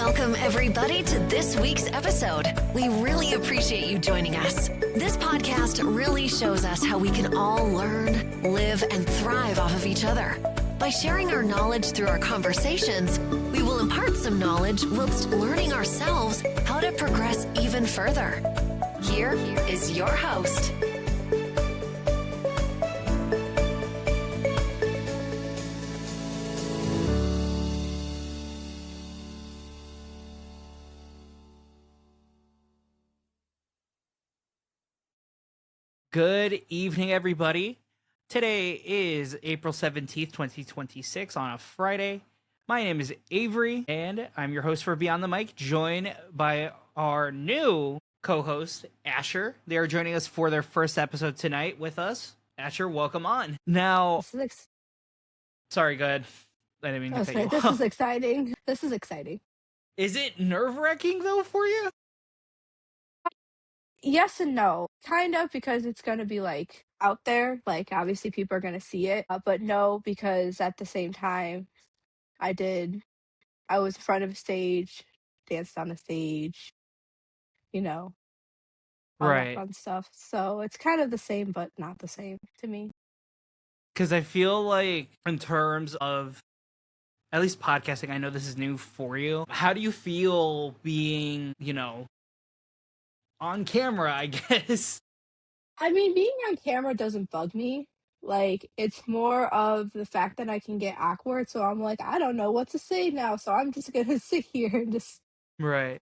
Welcome, everybody, to this week's episode. We really appreciate you joining us. This podcast really shows us how we can all learn, live, and thrive off of each other. By sharing our knowledge through our conversations, we will impart some knowledge whilst learning ourselves how to progress even further. Here is your host. Good evening, everybody. Today is April 17th, 2026 on a Friday. My name is Avery, and I'm your host for Beyond the Mic, joined by our new co-host, Asher. They are joining us for their first episode tonight with us. Asher, welcome on. Now, sorry, go ahead. I didn't mean to cut you off. This is exciting. This is exciting. Is it nerve-wracking, though, for you? Yes and no. Kind of, because it's going to be like out there. Like, obviously people are going to see it. But no, because at the same time, I was in front of a stage, danced on a stage, all that Right. fun stuff. So it's kind of the same, but not the same to me. Because I feel like in terms of at least podcasting, I know this is new for you. How do you feel being, on camera, I guess? I mean, being on camera doesn't bug me. Like, it's more of the fact that I can get awkward. So I'm like, I don't know what to say now. So I'm just going to sit here and just. Right.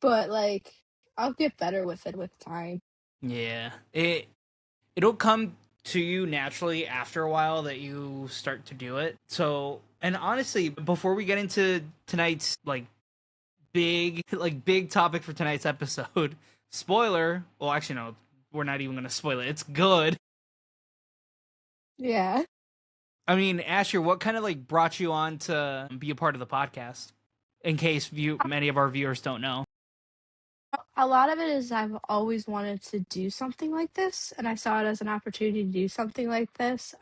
But, like, I'll get better with it with time. Yeah. It'll come to you naturally after a while that you start to do it. So, and honestly, before we get into tonight's big topic for tonight's episode, spoiler, well, actually no, we're not even going to spoil it. It's good. Yeah. I mean, Asher, what kind of brought you on to be a part of the podcast? In case many of our viewers don't know. A lot of it is I've always wanted to do something like this, and I saw it as an opportunity to do something like this.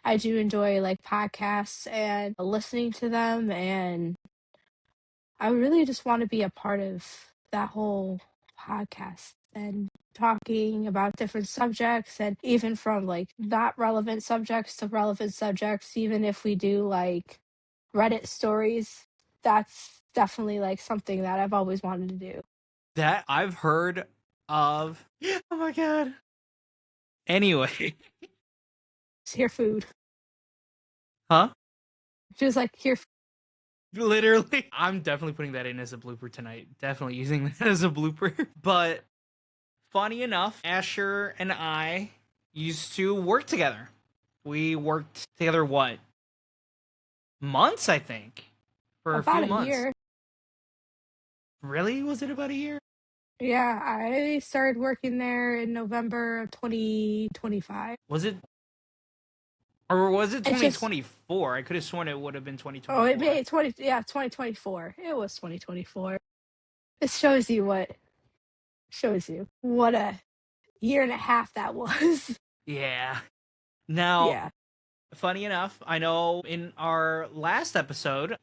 I do enjoy podcasts and listening to them, and I really just want to be a part of that whole podcast and talking about different subjects, and even from not relevant subjects to relevant subjects. Even if we do Reddit stories, that's definitely something that I've always wanted to do. That I've heard of. Oh my god. Anyway. It's here food. Huh? Just here. Literally. I'm definitely putting that in as a blooper tonight. Definitely using that as a blooper. But funny enough, Asher and I used to work together. We worked together, what? Months, I think. For About a few months. Year. Really? Was it about a year? Yeah, I started working there in November of 2025. Was it? Or was it 2024? I could have sworn it would have been 2024. Oh, it made 2024. It was 2024. This shows you what a year and a half that was. Yeah. Now, yeah. Funny enough, I know in our last episode,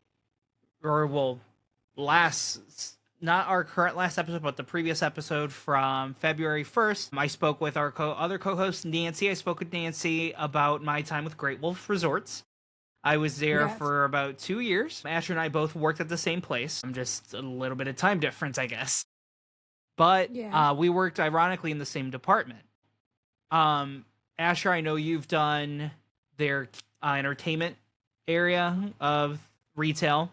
not our current last episode, but the previous episode from February 1st, I spoke with our other co-host, Nancy. I spoke with Nancy about my time with Great Wolf Resorts. I was there for about 2 years. Asher and I both worked at the same place. I'm just a little bit of time difference, I guess. But we worked, ironically, in the same department. Asher, I know you've done their entertainment area of retail.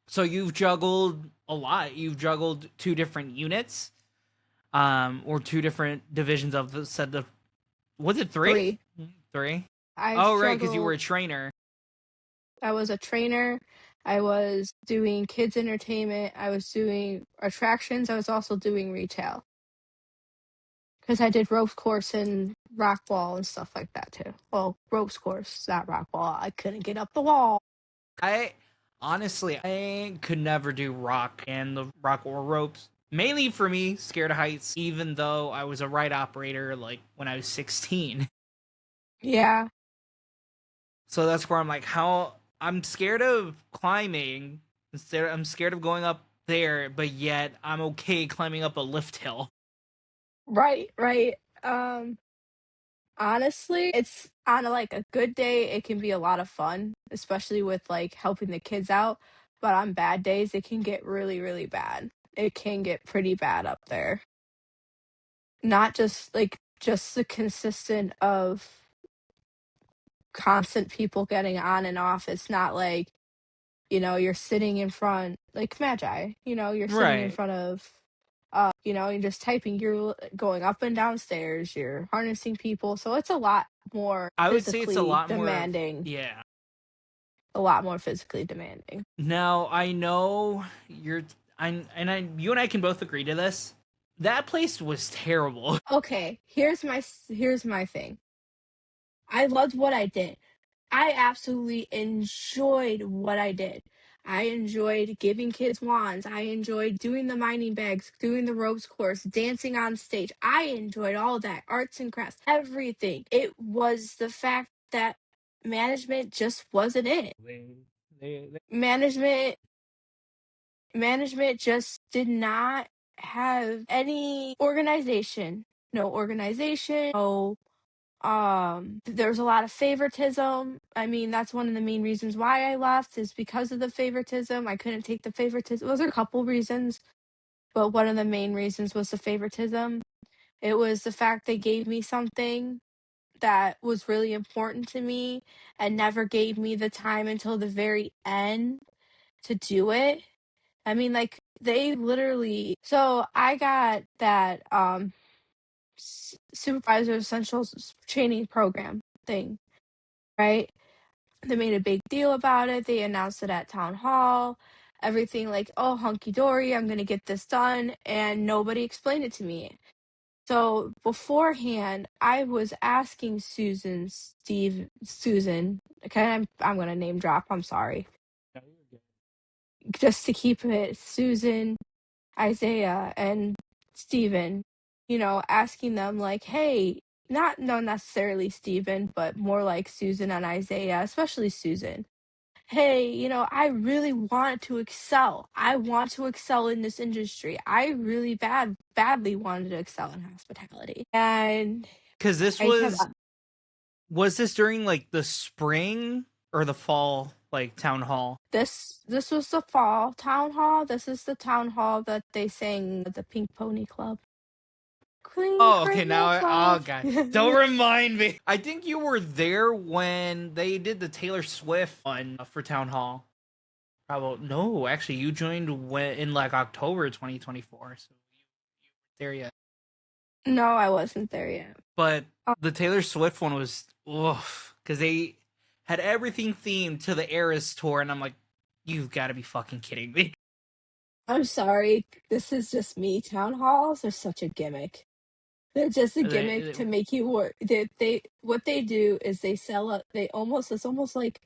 So you've juggled a lot. You've juggled 2 different units, or 2 different divisions of the set of. Was it 3? 3. Right, because you were a trainer. I was a trainer. I was doing kids entertainment. I was doing attractions. I was also doing retail. Because I did ropes course and rock wall and stuff like that too. Well, ropes course, not rock wall. I couldn't get up the wall. Honestly, I could never do rock and the rock or ropes. Mainly for me, scared of heights, even though I was a ride operator when I was 16. Yeah. So that's where I'm scared of climbing. I'm scared of going up there, but yet I'm okay climbing up a lift hill. Right, right. Honestly, it's on like a good day, it can be a lot of fun, especially with like helping the kids out. But on bad days, it can get really, really bad. It can get pretty bad up there. Not just the consistent of constant people getting on and off. It's not like, you're sitting in front like Magi, you're sitting in Right. front of you're just typing, you're going up and downstairs, you're harnessing people. So it's a lot more I would say it's a physically lot more of, demanding. yeah. A lot more physically demanding. Now I know you and I can both agree to this. That place was terrible. Okay, here's my thing. I loved what I did. I absolutely enjoyed what I did. I enjoyed giving kids wands. I enjoyed doing the mining bags, doing the ropes course, dancing on stage. I enjoyed all that, arts and crafts, everything. It was the fact that management just wasn't it. Management management just did not have any organization. No organization, no there's a lot of favoritism. I mean, that's one of the main reasons why I left is because of the favoritism. I couldn't take the favoritism. Well, there were a couple reasons, but one of the main reasons was the favoritism. It was the fact they gave me something that was really important to me and never gave me the time until the very end to do it. I mean, like they literally. So I got that supervisor essentials training program thing, right? They made a big deal about it. They announced it at town hall. Everything like, oh, hunky dory, I'm gonna get this done, and nobody explained it to me. So beforehand, I was asking Susan. Okay, I'm gonna name drop. I'm sorry. Just to keep it, Susan, Isaiah, and Steven, asking them like, hey, not no necessarily Steven, but more like Susan and Isaiah, especially Susan. Hey, I really want to excel. I want to excel in this industry. I really badly wanted to excel in hospitality. And Cuz this I kept was this during like the spring or the fall like town hall? this was the fall town hall. This is the town hall that they sang at the Pink Pony Club. Clean Oh, okay. Now, criminals oh love. god, don't remind me. I think you were there when they did the Taylor Swift one for Town Hall. Probably no. Actually, you joined in like October 2024, so you weren't there yet. No, I wasn't there yet. But the Taylor Swift one was oof, because they had everything themed to the Eras tour, and I'm like, you've got to be fucking kidding me. I'm sorry, this is just me. Town halls are such a gimmick. They're just a gimmick to make you work. They what they do is they sell it. It's almost like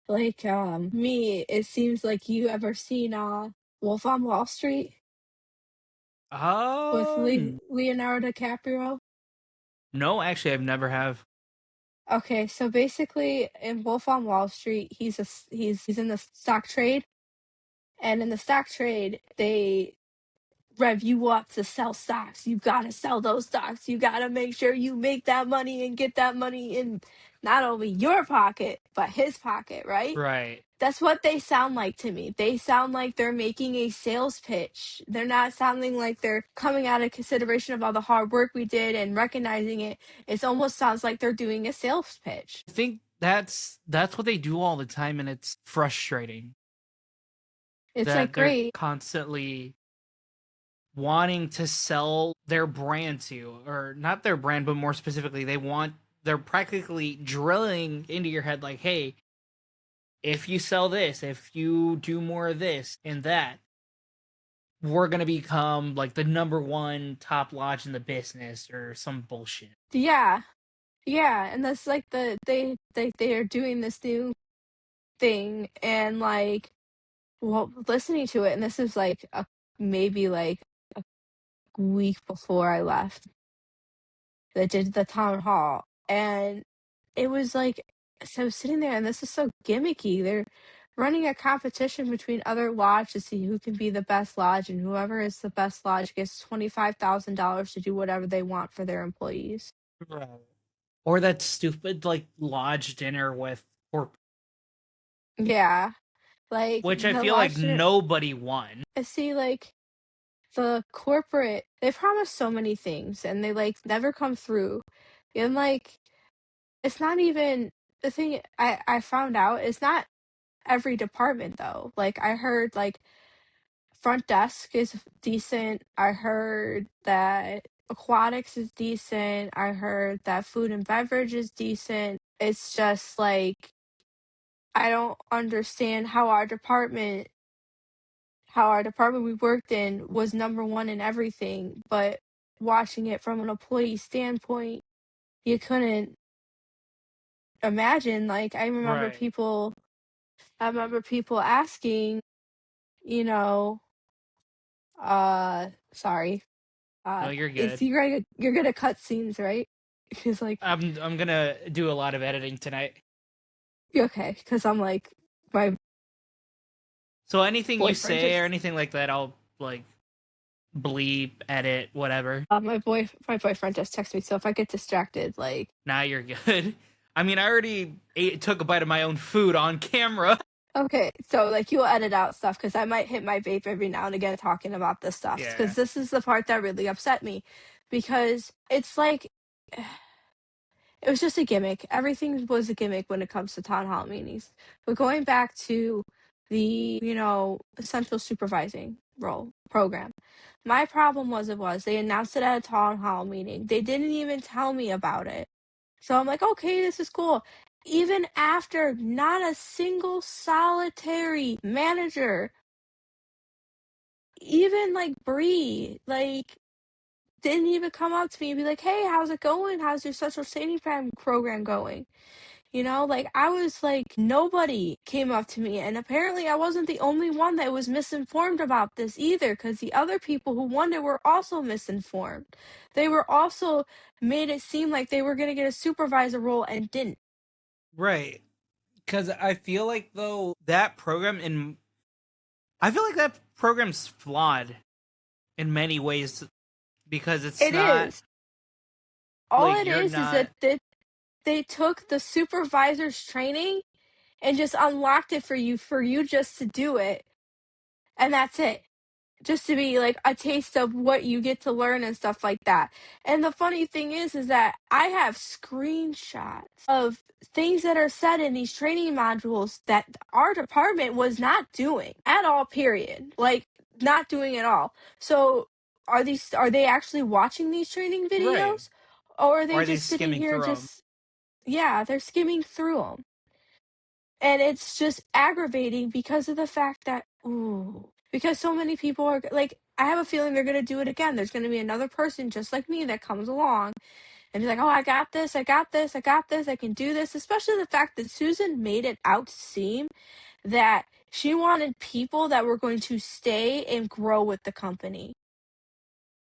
me. It seems like you ever seen Wolf on Wall Street with Oh Leonardo DiCaprio. no, actually, I've never have. Okay, so basically in Wolf on Wall Street, he's in the stock trade, and in the stock trade they rev you up to sell stocks. You gotta sell those stocks. You gotta make sure you make that money and get that money in not only your pocket, but his pocket, right? Right. That's what they sound like to me. They sound like they're making a sales pitch. They're not sounding like they're coming out of consideration of all the hard work we did and recognizing it. It almost sounds like they're doing a sales pitch. I think that's what they do all the time, and it's frustrating. It's That like, they're great. constantly wanting to sell their brand to, or not their brand, but more specifically, they're practically drilling into your head like, hey, if you sell this, if you do more of this and that, we're gonna become like the number one top lodge in the business or some bullshit. Yeah. Yeah, and that's like they are doing this new thing, and like, well, listening to it, and this is like maybe like a week before I left. They did the town hall, and it was like, so sitting there, and this is so gimmicky. running a competition between other lodges to see who can be the best lodge, and whoever is the best lodge gets $25,000 to do whatever they want for their employees. Right. Or that stupid like lodge dinner with corp, Yeah, like which I the feel like lodge dinner. nobody won. I see, like the corporate, they promise so many things and they like never come through. And like it's not even the thing I found out, it's not every department though. Like I heard like front desk is decent. I heard that aquatics is decent. I heard that food and beverage is decent. It's just like I don't understand how our department we worked in was number one in everything, but watching it from an employee standpoint, you couldn't imagine. Like Right. I remember people asking, you know, sorry, No, you're it's good. you're gonna cut scenes, right? Because like, I'm gonna do a lot of editing tonight. okay, because I'm like my So anything you boyfriend say or just anything like that, I'll like bleep, edit, whatever. my boyfriend just texted me, so if I get distracted, like, Now you're good. I mean, I already took a bite of my own food on camera. okay, so like you'll edit out stuff because I might hit my vape every now and again talking about this stuff Yeah. because this is the part that really upset me because it's like it was just a gimmick. Everything was a gimmick when it comes to town hall meetings. But going back to the, essential supervising role program, my problem was they announced it at a town hall meeting. They didn't even tell me about it. So I'm like, okay, this is cool. Even after not a single solitary manager, even like Bree, like didn't even come up to me and be like, hey, how's it going? How's your social safety program going? Like I was like, nobody came up to me. And apparently I wasn't the only one that was misinformed about this either, because the other people who won it were also misinformed. They were also made it seem like they were going to get a supervisor role and didn't. Right. Because I feel like though that program in I feel like that program's flawed in many ways because it's It not is. All like it you're is not that they took the supervisor's training and just unlocked it for you just to do it. And that's it. Just to be like a taste of what you get to learn and stuff like that. And the funny thing is that I have screenshots of things that are said in these training modules that our department was not doing at all, period. Like not doing at all. So are they actually watching these training right. videos, or are Or they are they just sitting skimming here through them? just, yeah, they're skimming through them. And it's just aggravating because of the fact that, ooh, because so many people are like, I have a feeling they're going to do it again. There's going to be another person just like me that comes along and be like, oh, I got this, I got this, I got this, I can do this. Especially the fact that Susan made it out to seem that she wanted people that were going to stay and grow with the company.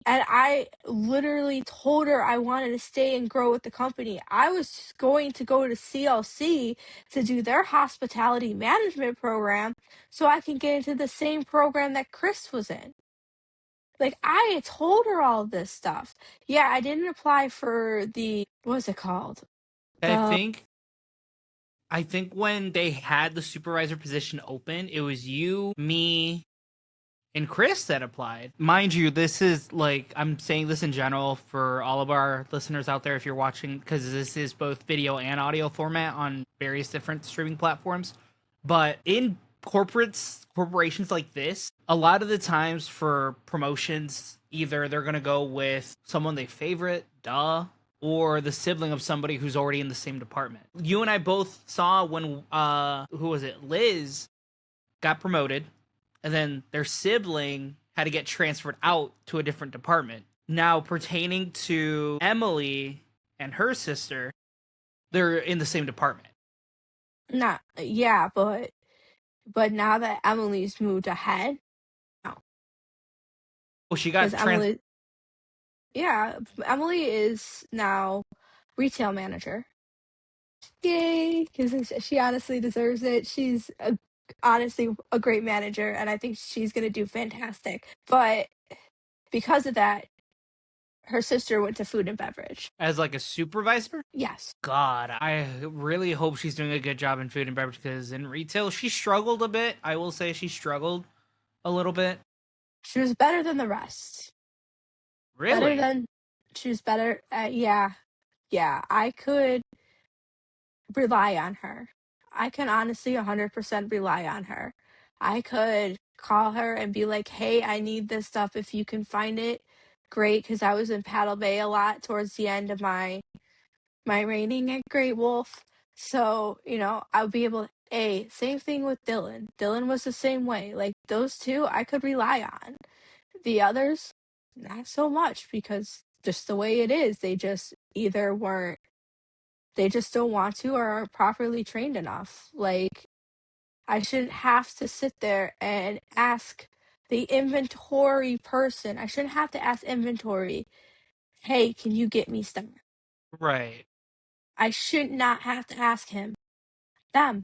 And I literally told her I wanted to stay and grow with the company. I was going to go to CLC to do their hospitality management program so I can get into the same program that Chris was in. Like, I told her all of this stuff. Yeah, I didn't apply for what was it called? I The think I think when they had the supervisor position open, it was you, me, and Chris that applied. Mind you, this is like I'm saying this in general for all of our listeners out there if you're watching because this is both video and audio format on various different streaming platforms. But in corporations like this, a lot of the times for promotions, either they're going to go with someone they favorite, duh, or the sibling of somebody who's already in the same department. You and I both saw when who was it? Liz got promoted and then their sibling had to get transferred out to a different department. Now, pertaining to Emily and her sister, they're in the same department. not yeah, but now that Emily's moved ahead, no, Well, she because got trans. Emily is now retail manager. Yay, because she honestly deserves it. She's a honestly a great manager, and I think she's gonna do fantastic. But because of that, her sister went to food and beverage. As like a supervisor? Yes. God, I really hope she's doing a good job in food and beverage because in retail she struggled a bit. I will say she struggled a little bit. She was better than the rest. Better Really? than she was better at, yeah. Yeah, I could rely on her. I can honestly 100% rely on her. I could call her and be like, "Hey, I need this stuff. If you can find it, great." Because I was in Paddle Bay a lot towards the end of my reigning at Great Wolf. So, I'll be able same thing with Dylan. Dylan was the same way. Like those two I could rely on. The others, not so much because just the way it is, they just either weren't they just don't want to or aren't properly trained enough. Like, I shouldn't have to sit there and ask the inventory person. I shouldn't have to ask inventory, "Hey, can you get me stuff?" Right. I should not have to ask them.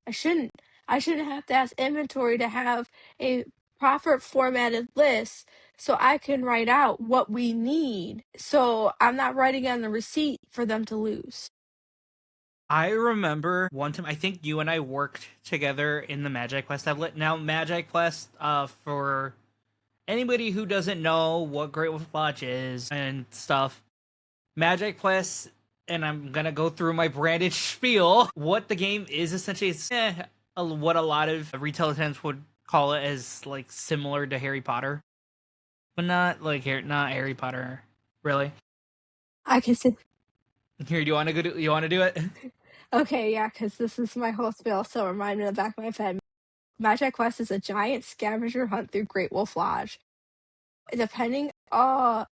I shouldn't. I shouldn't have to ask inventory to have a proper formatted list so I can write out what we need. So I'm not writing on the receipt for them to lose. I remember one time, I think you and I worked together in the Magic Quest tablet. Now, Magic Quest, for anybody who doesn't know what Great Wolf Lodge is and stuff, Magic Quest, and I'm gonna go through my branded spiel. What the game is essentially, it's what a lot of retail attendants would call it as like similar to Harry Potter, but not like not Harry Potter, really. I can sit. Here, do you want to go? You want to do it? Okay, yeah, because this is my whole spiel, so remind me in the back of my head. Magic Quest is a giant scavenger hunt through Great Wolf Lodge. Depending on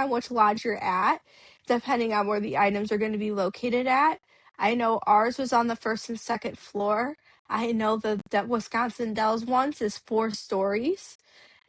which lodge you're at, depending on where the items are going to be located at. I know ours was on the first and second floor. I know that Wisconsin Dells ones is 4 stories.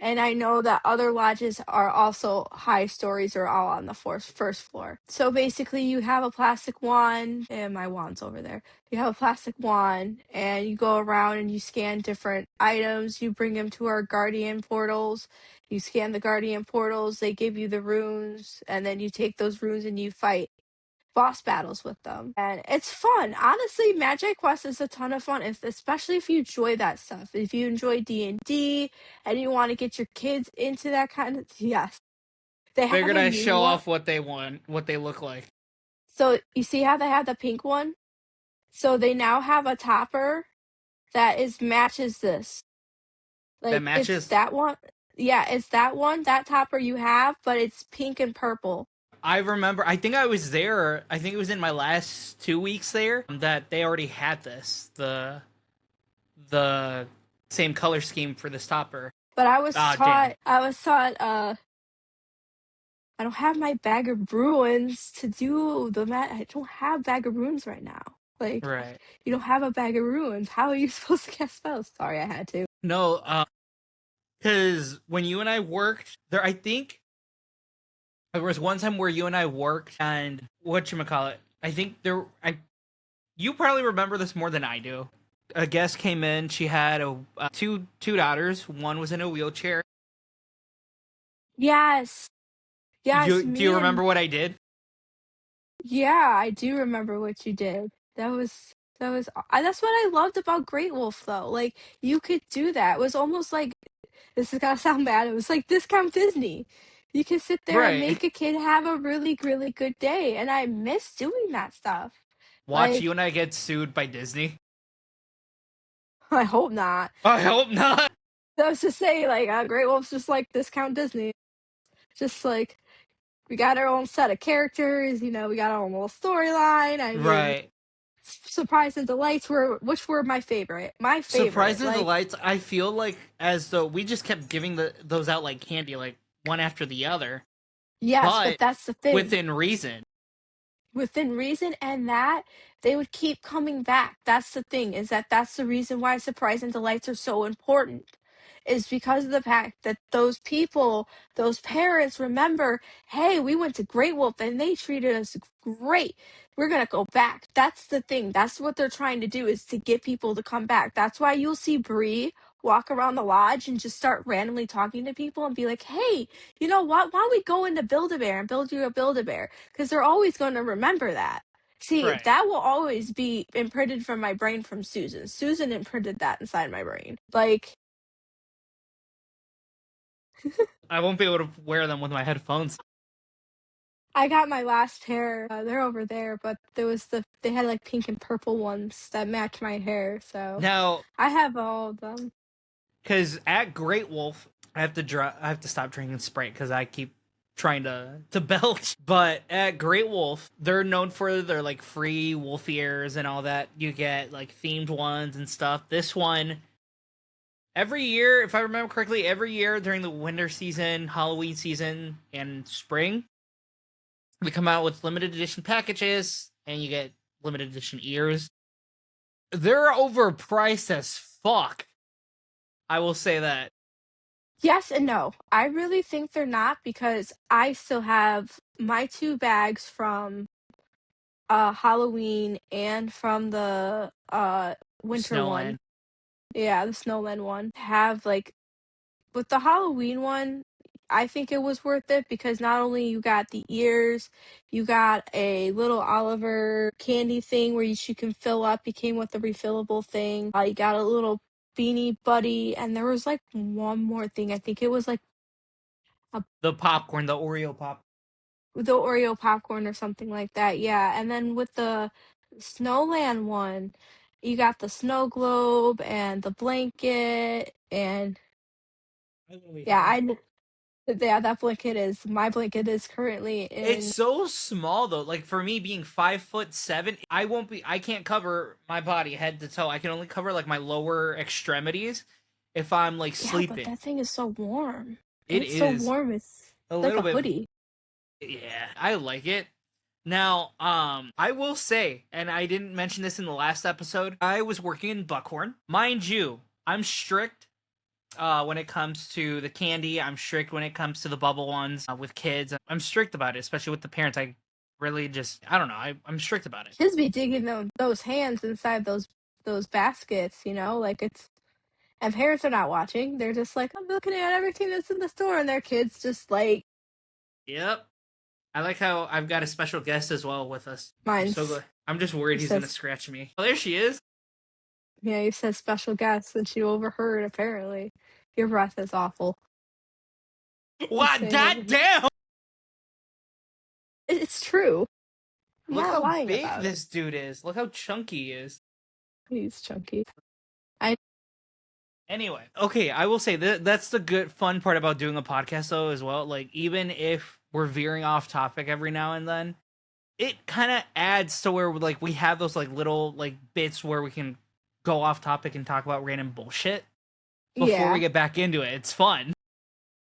And I know that other lodges are also high stories or all on the first floor. So basically you have a plastic wand, and my wand's over there. You have a plastic wand and you go around and you scan different items. You bring them to our guardian portals. You scan the guardian portals, they give you the runes, and then you take those runes and you fight boss battles with them. And it's fun. Honestly, Magic Quest is a ton of fun, especially if you enjoy that stuff. If you enjoy D&D and you want to get your kids into that kind of, yes. They have Figured a I'd new show one. off what they want, what they look like. So you see how they have the pink one? So they now have a topper that matches this. That Like it's matches. that one. Yeah, it's that one, that topper you have, but it's pink and purple. I remember. I think I was there. I think it was in my last 2 weeks there that they already had this the same color scheme for this topper. But I was Damn. taught, I don't have my bag of ruins to do I don't have bag of ruins right now. Like, Right. you don't have a bag of ruins. How are you supposed to cast spells? Sorry, I had to. No, because when you and I worked there, I think there was one time where you and I worked, and whatchamacallit, I think you probably remember this more than I do. A guest came in. She had two daughters. One was in a wheelchair. Yes. Yes, Do you remember what I did? Yeah, I do remember what you did. That's what I loved about Great Wolf though. Like you could do that. It was almost like, this is gonna sound bad. It was like discount Disney. You can sit there and Right. make a kid have a really, really good day. And I miss doing that stuff. Watch you Like, and I get sued by Disney. I hope not. I hope not. That was to say, like, Great Wolf's just like discount Disney. Just like, we got our own set of characters, we got our own little storyline. I mean, Right. Surprise and Delights which were my favorite. My favorite. Surprise and Delights, I feel like as though we just kept giving those out like candy, like one after the other. Yes, but But that's the thing. within reason. Within reason, and that they would keep coming back. That's the thing, is that's the reason why Surprise and Delights are so important. Is because of the fact that those people, those parents remember, hey, we went to Great Wolf and they treated us great. we're gonna go back. That's the thing. That's what they're trying to do, is to get people to come back. That's why you'll see Bree walk around the lodge and just start randomly talking to people and be like, hey, you know what? Why don't we go into Build-A-Bear and build you a Build-A-Bear? Because they're always going to remember that. See, Right. that will always be imprinted from my brain from Susan. Susan imprinted that inside my brain. Like, I won't be able to wear them with my headphones. I got my last pair. They're over there, but they had like pink and purple ones that match my hair. So Now, I have all of them. because at Great Wolf, I have to stop drinking Sprite because I keep trying to belch. But at Great Wolf, they're known for their like free wolf ears and all that. You get like themed ones and stuff. This one, every year, if I remember correctly, every year during the winter season, Halloween season, and spring, they come out with limited edition packages, and you get limited edition ears. They're overpriced as fuck. I will say that. Yes and no. I really think they're not, because I still have my 2 bags from Halloween and from the winter one. Snowland. Yeah, the Snowland one. Have like, with the Halloween one, I think it was worth it, because not only you got the ears, you got a little Oliver candy thing where she can fill up. It came with the refillable thing. You got a little Beanie Buddy, and there was like one more thing. I think it was like The popcorn, the Oreo pop. the Oreo popcorn or something like that. Yeah, and then with the Snowland one, you got the snow globe and the blanket, and yeah, yeah, that blanket is my blanket is currently It's in. so small though. Like for me being 5'7", I can't cover my body head to toe. I can only cover like my lower extremities if I'm like Yeah, but sleeping. that thing is so warm. It It's so is warm. It's a like little a bit. hoodie. Yeah, I like it. Now, I will say, and I didn't mention this in the last episode, I was working in Buckhorn. Mind you, I'm strict when it comes to the candy. I'm strict when it comes to the bubble ones with kids. I'm strict about it, especially with the parents. I really just, I don't know, I'm strict about it. Kids be digging those hands inside those baskets, you know, like it's. And parents are not watching. They're just like, I'm looking at everything that's in the store, and their kids just like. Yep. I like how I've got a special guest as well with us. I'm Mine's. so good. I'm just worried he's going to scratch me. Oh, there she is. Yeah, you said special guest, and she overheard. Apparently, your breath is awful. What? God damn! It's true. I'm Look not how lying big about this dude is. Look how chunky he is. He's chunky. Anyway, okay, I will say that's the good fun part about doing a podcast though as well. Like even if we're veering off topic every now and then, it kind of adds to where like we have those like little like bits where we can go off topic and talk about random bullshit before we get back into it. It's fun.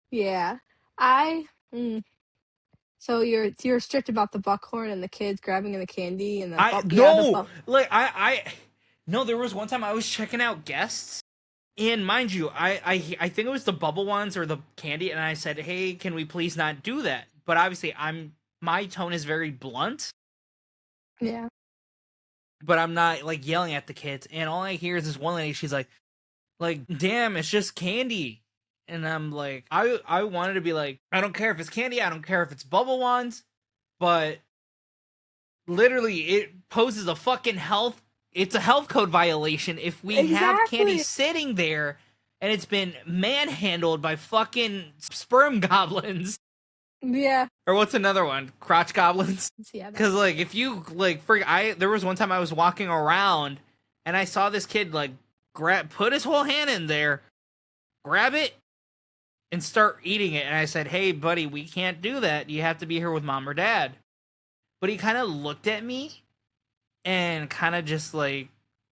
Yeah. So you're strict about the buckhorn and the kids grabbing the candy and the no, there was one time I was checking out guests. And mind you, I think it was the bubble ones or the candy, and I said, "Hey, can we please not do that?" But obviously, my tone is very blunt. Yeah. But I'm not like yelling at the kids, and all I hear is this one lady. She's like, "Damn, it's just candy," and I'm like, I wanted to be like, I don't care if it's candy, I don't care if it's bubble ones, but literally, it poses a fucking health. It's a health code violation if we have candy sitting there and it's been manhandled by fucking sperm goblins. Yeah. Or what's another one? Crotch goblins? Yeah. Because, like, if you, like, there was one time I was walking around and I saw this kid, like, put his whole hand in there, grab it, and start eating it. And I said, "Hey, buddy, we can't do that. You have to be here with mom or dad." But he kind of looked at me and kind of just like,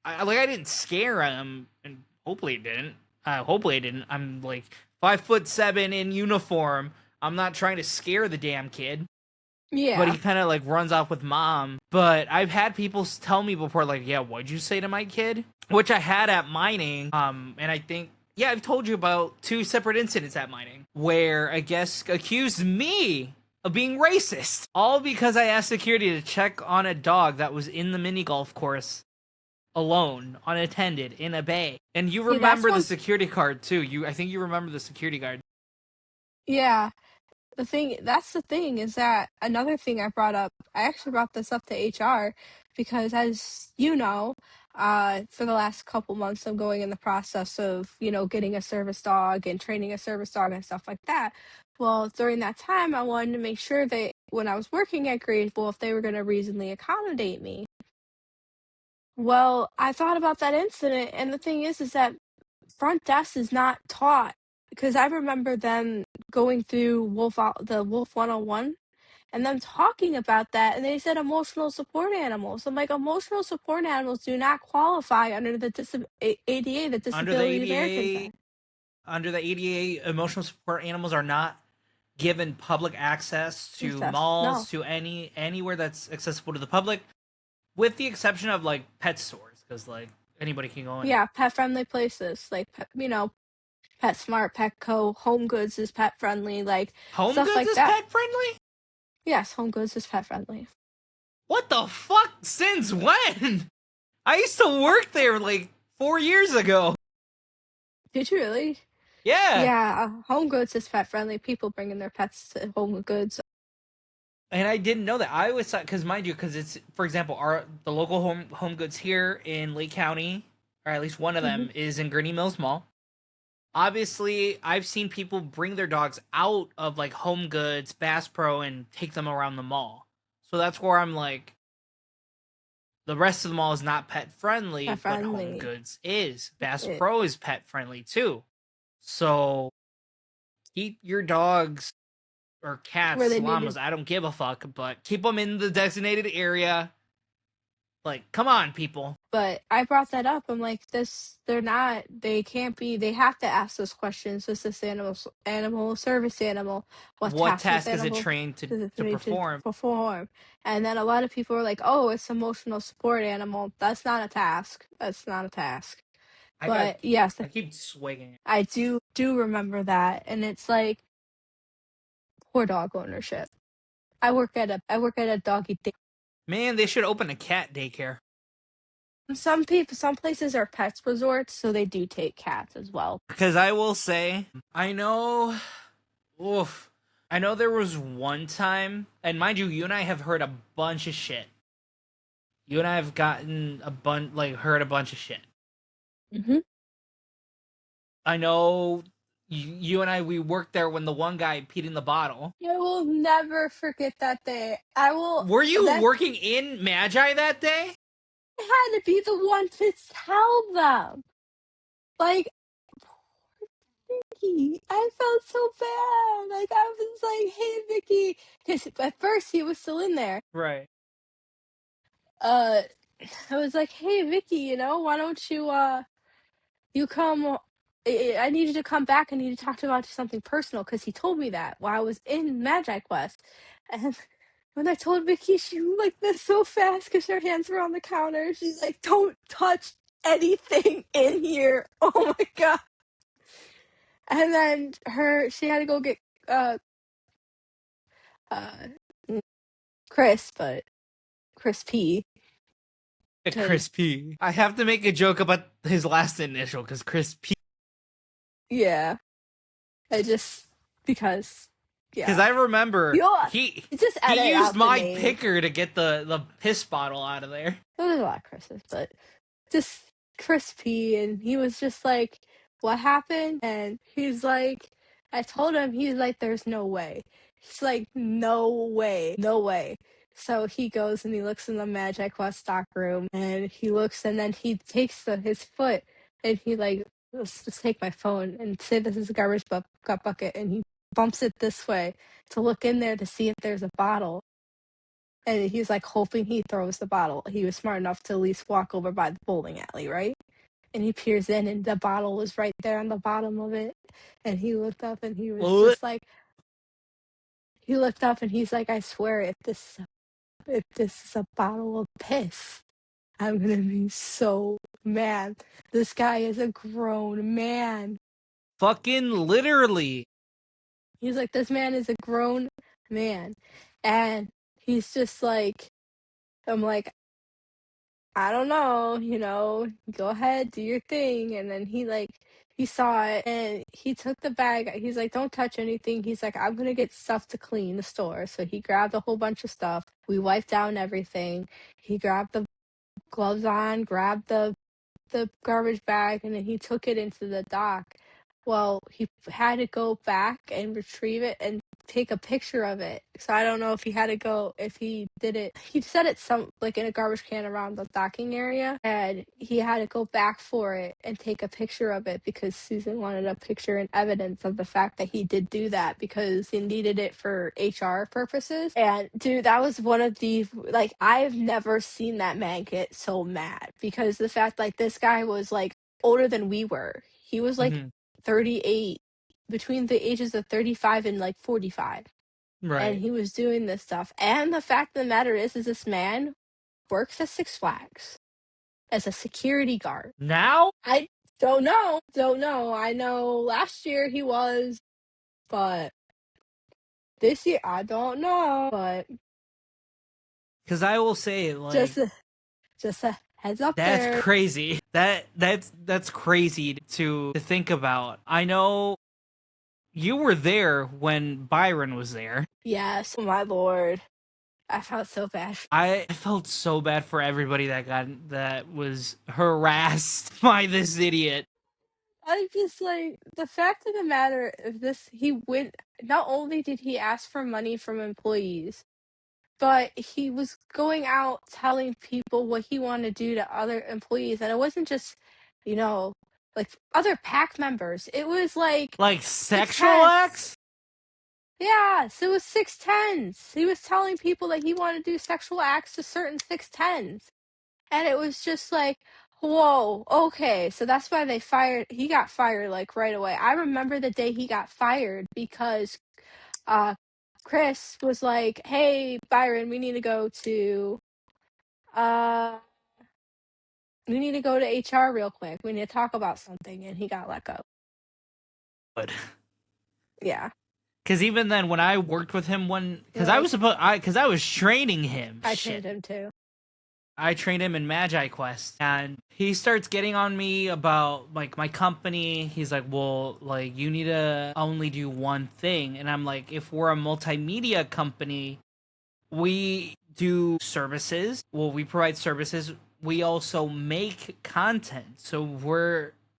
I didn't scare him, and hopefully it didn't. I'm like 5'7" in uniform. I'm not trying to scare the damn kid. Yeah. But he kind of like runs off with mom. But I've had people tell me before, like, "Yeah, what'd you say to my kid?" Which I had at mining. And I think, yeah, I've told you about 2 separate incidents at mining where a guest accused me of being racist. All because I asked security to check on a dog that was in the mini golf course alone, unattended, in a bay. And you remember the security guard too. I think you remember the security guard. Yeah. That's the thing is that another thing I brought up, I actually brought this up to HR because as you know, for the last couple months I'm going in the process of, getting a service dog and training a service dog and stuff like that. Well, during that time, I wanted to make sure that when I was working at Grateful, if they were going to reasonably accommodate me. Well, I thought about that incident, and the thing is that front desk is not taught because I remember them going through the Wolf 101 and them talking about that, and they said emotional support animals. I'm like, emotional support animals do not qualify under the ADA, the Disability Americans Act. Under the ADA, emotional support animals are not given public access to malls, to anywhere that's accessible to the public, with the exception of like pet stores, because like anybody can go in. Yeah, pet friendly places like PetSmart, Petco, Home Goods is pet friendly, like Home stuff Goods like is that. pet friendly? Yes, Home Goods is pet friendly. What the fuck? Since when? I used to work there like 4 years ago. Did you really? Yeah. Yeah, Home Goods is pet friendly. People bringing their pets to Home Goods. And I didn't know that. I always thought, because mind you, because it's, for example, the local home goods here in Lake County, or at least one of them, is in Gurney Mills Mall. Obviously, I've seen people bring their dogs out of like Home Goods, Bass Pro, and take them around the mall. So that's where I'm like, the rest of the mall is not pet friendly, but Home Goods is. Bass Pro is pet friendly too. So keep your dogs or cats, llamas, I don't give a fuck, but keep them in the designated area. Like, come on, people. But I brought that up. I'm like, they can't be, they have to ask those questions. Is this animal service animal? What task is it trained to perform? And then a lot of people are like, oh, it's emotional support animal. That's not a task. Yes, I keep swigging. I do remember that. And it's like, poor dog ownership. I work at a doggy daycare. Man, they should open a cat daycare. Some places are pets resorts, so they do take cats as well. Because I will say, I know there was one time, and mind you and I have heard a bunch of shit. You and I have gotten heard a bunch of shit. I know you and we worked there when the one guy peed in the bottle. I will never forget that day. Were you working in Magi that day? I had to be the one to tell them. Like, poor Vicky. I felt so bad. Like, I was like, hey, Vicky. Because at first he was still in there. Right. I was like, hey, Vicky, why don't you come, I need you to come back. I need to talk about something personal, because he told me that while I was in Magi Quest. And when I told Vicky, she went like this so fast because her hands were on the counter. She's like, don't touch anything in here. Oh my God. And then she had to go get Chris P. Chris P. I have to make a joke about his last initial, because Chris P. Yeah. Because I remember he used my picker to get the piss bottle out of there. There's a lot of Chris's, but just Chris P. And he was just like, what happened? And he's like, I told him, he's like, there's no way. He's like, no way. So he goes and he looks in the Magi Quest stock room, and he looks, and then he takes his foot, and he like, let's just take my phone and say this is a garbage bucket, and he bumps it this way to look in there to see if there's a bottle. And he's like hoping he throws the bottle. He was smart enough to at least walk over by the bowling alley, right? And he peers in, and the bottle was right there on the bottom of it. And he looked up, and he was just like, I swear, if this is a bottle of piss, I'm gonna be so mad. This guy is a grown man. Fucking literally. He's like, this man is a grown man. And he's just like, I'm like, I don't know, go ahead, do your thing. And then he saw it and he took the bag. He's like, don't touch anything. He's like, I'm gonna get stuff to clean the store. So he grabbed a whole bunch of stuff. We wiped down everything. He grabbed the gloves on, grabbed the garbage bag, and then he took it into the dock. Well, he had to go back and retrieve it and take a picture of it. So I don't know if he did it. He set it in a garbage can around the docking area, and he had to go back for it and take a picture of it because Susan wanted a picture and evidence of the fact that he did do that because he needed it for HR purposes. And dude, that was one of the, I've never seen that man get so mad because the fact this guy was older than we were. He was 38, between the ages of 35 and 45. Right. And he was doing this stuff. And the fact of the matter is this man works at Six Flags as a security guard. Now? I don't know. I know last year he was, but this year I don't know. But because I will say, just a heads up that's there. crazy. That's crazy to think about. I know you were there when Byron was there. Yes, my lord. I felt so bad. I felt so bad for everybody that was harassed by this idiot. I just the fact of the matter of this, not only did he ask for money from employees, but he was going out telling people what he wanted to do to other employees. And it wasn't just, other pack members. It was sexual acts? Yes, it was 610s. He was telling people that he wanted to do sexual acts to certain 610s. And it was just whoa, okay. So that's why he got fired right away. I remember the day he got fired because Chris was like, hey, Byron, we need to go to HR real quick. We need to talk about something. And he got let go. Good. Yeah. Because even then, when I worked with him, because I was training him. I trained him too. I trained him in Magi Quest, and he starts getting on me about my company. He's like, well, you need to only do one thing. And I'm like, if we're a multimedia company, we do services. Well, we provide services. We also make content. So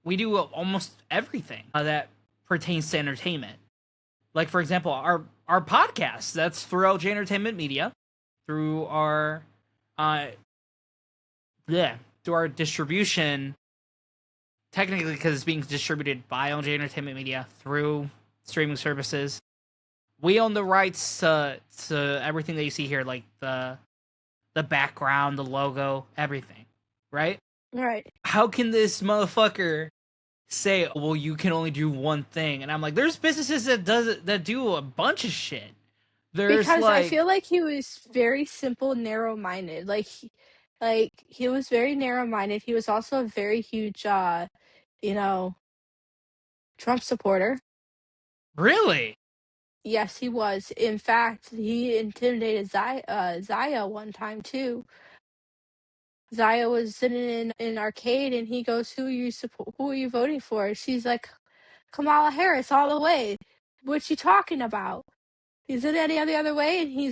we do almost everything that pertains to entertainment. Like, for example, our podcast, that's through LJ Entertainment Media, through our through our distribution, technically because it's being distributed by LJ Entertainment Media through streaming services. We own the rights to everything that you see here, like the background, the logo, everything, right? Right. How can this motherfucker say, well, you can only do one thing? And I'm like, there's businesses that do a bunch of shit. Because I feel like he was very simple, narrow-minded. He was very narrow-minded. He was also a very huge, Trump supporter. Really? Yes, he was. In fact, he intimidated Zaya one time too. Zaya was sitting in an arcade, and he goes, "Who are you voting for?" She's like, "Kamala Harris, all the way. What you talking about? Is it any other way?" And he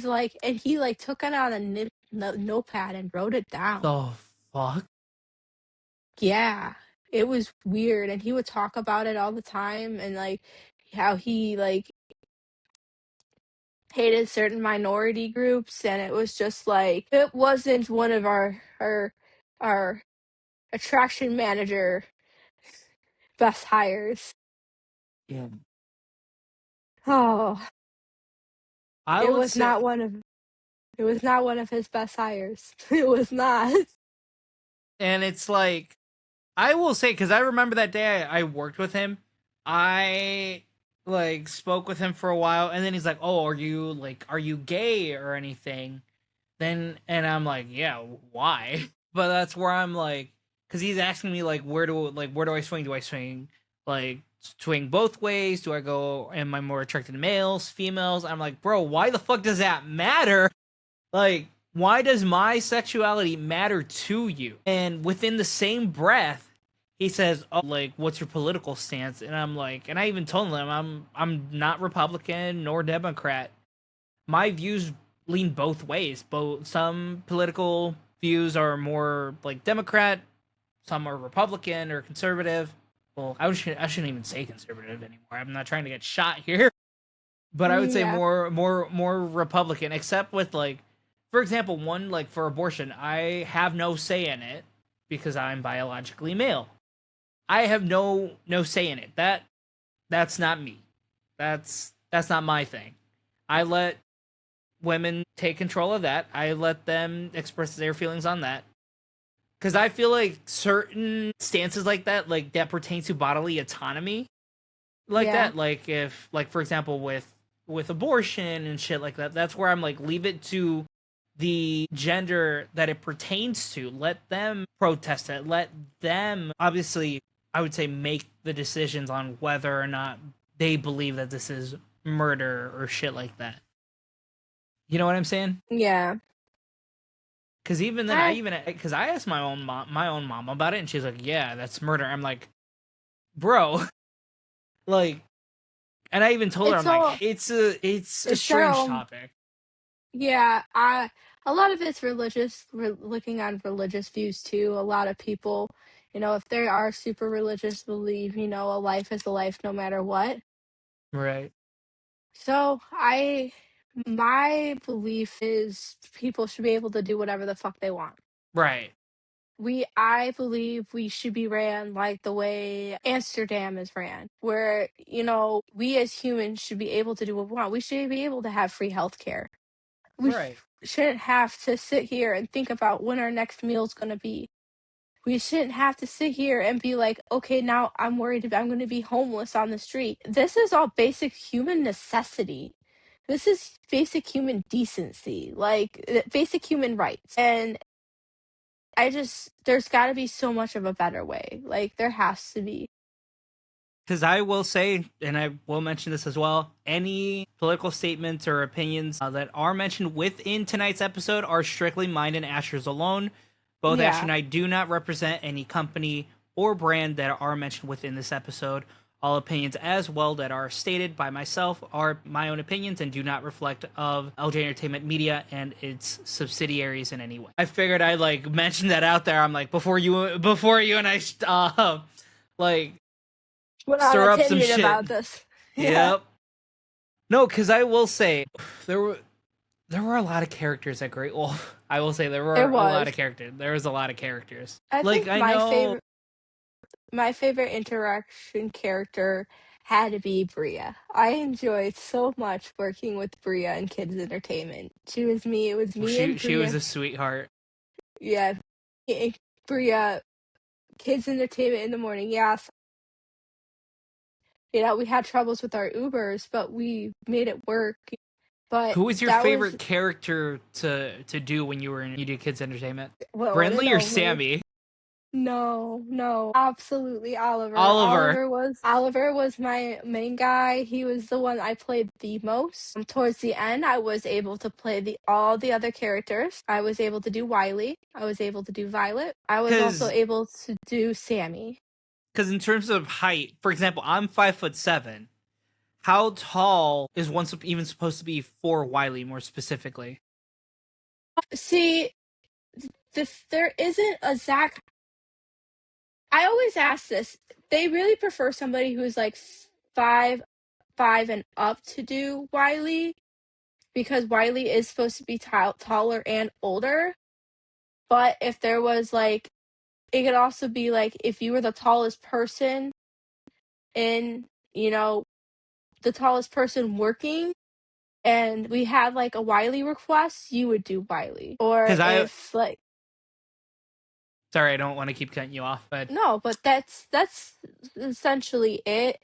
took it on a notepad and wrote it down. The fuck? Yeah, it was weird, and he would talk about it all the time, and how he hated certain minority groups, and it was just it wasn't one of our attraction manager best hires. Yeah. Oh, it was not one of his best hires. It was not. And it's I will say, because I remember that day I worked with him, I spoke with him for a while, and then he's like, "Oh, are you gay or anything?" And I'm like, "Yeah, why?" But that's where I'm because he's asking me where do I swing? Do I swing swing both ways? Do I go, am I more attracted to males, females? I'm like, bro, why the fuck does that matter? Like, why does my sexuality matter to you? And within the same breath, he says, "Oh, like, what's your political stance?" And I'm like, and I even told him, I'm not Republican nor Democrat. My views lean both ways. Both some political views are more like Democrat, some are Republican or conservative. Well, I shouldn't even say conservative anymore. I'm not trying to get shot here, but I would say Yeah. more Republican. Except with like, for example, one like for abortion, I have no say in it because I'm biologically male. I have no say in it. That's not me. That's not my thing. I let women take control of that. I let them express their feelings on that. Because I feel like certain stances like that pertain to bodily autonomy, like Yeah. that, like if, like for example, with abortion and shit like that, that's where I'm like, leave it to the gender that it pertains to. Let them protest it. Let them, obviously, I would say, make the decisions on whether or not they believe that this is murder or shit like that. You know what I'm saying? Yeah. Because even then, I because I asked my own mom about it, and she's like, "Yeah, that's murder." I'm like, "Bro," like, and I even told her, I'm it's like, all "It's a it's their strange own. topic." Yeah, I a lot of it's religious, looking on religious views too. A lot of people, if they are super religious, believe, a life is a life no matter what. Right, So my belief is people should be able to do whatever the fuck they want. right, I believe we should be ran like the way Amsterdam is ran, where, we as humans should be able to do what we want. We should be able to have free healthcare. We right. shouldn't have to sit here and think about when our next meal is going to be. We shouldn't have to sit here and be like, okay, now I'm worried about I'm going to be homeless on the street. This is all basic human necessity. This is basic human decency, like basic human rights. And there's got to be so much of a better way. Like, there has to be. Because I will say, and I will mention this as well, any political statements or opinions that are mentioned within tonight's episode are strictly mine and Asher's alone. Both Asher Yeah. and I do not represent any company or brand that are mentioned within this episode. All opinions as well that are stated by myself are my own opinions and do not reflect of LJ Entertainment Media and its subsidiaries in any way. I figured I'd like mention that out there. I'm like, before you and I like Went on a stir up some tangent shit. about this. Yeah. Yep. No, because I will say there were there were a lot of characters at Great Wolf. I will say there were There a lot was. of characters. There was a lot of characters. I Like think I know my favorite interaction character had to be Bria. I enjoyed so much working with Bria in kids entertainment. It was me and she was Bria. a sweetheart. Yeah, me and Bria, kids entertainment in the morning. Yes, we had troubles with our Ubers, but we made it work. But Who was your that was favorite character to do when you did kids entertainment? well, Brindley or only. Sammy? No, no, absolutely Oliver. Oliver. Oliver was my main guy. He was the one I played the most. Towards the end, I was able to play the all the other characters. I was able to do Wiley. I was able to do Violet. I was also Because able to do Sammy. in terms of height, for example, I'm 5'7". How tall is one even supposed to be for Wiley more specifically? See, there isn't a Zach. I always ask this. They really prefer somebody who's like 5'5" and up to do Wiley, because Wiley is supposed to be taller and older. But if there was like, it could also be like if you were the tallest person in, the tallest person working, and we had like a Wiley request, you would do Wiley. Or Because I if like, sorry, I don't want to keep cutting you off, but no, but that's essentially it.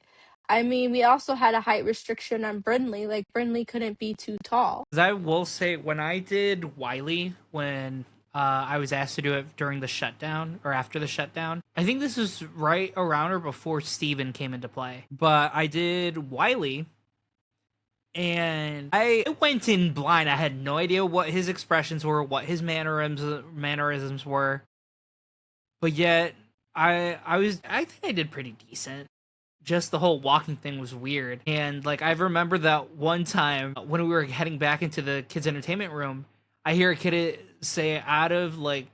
I mean, we also had a height restriction on Brindley. Like, Brindley couldn't be too tall. because I will say when I did Wiley, when I was asked to do it during the shutdown or after the shutdown. I think this was right around or before Steven came into play. But I did Wiley, and I went in blind. I had no idea what his expressions were, what his mannerisms were. But yet, I think I did pretty decent. Just the whole walking thing was weird. And like I remember that one time when we were heading back into the kids' entertainment room, I hear a kid say out of like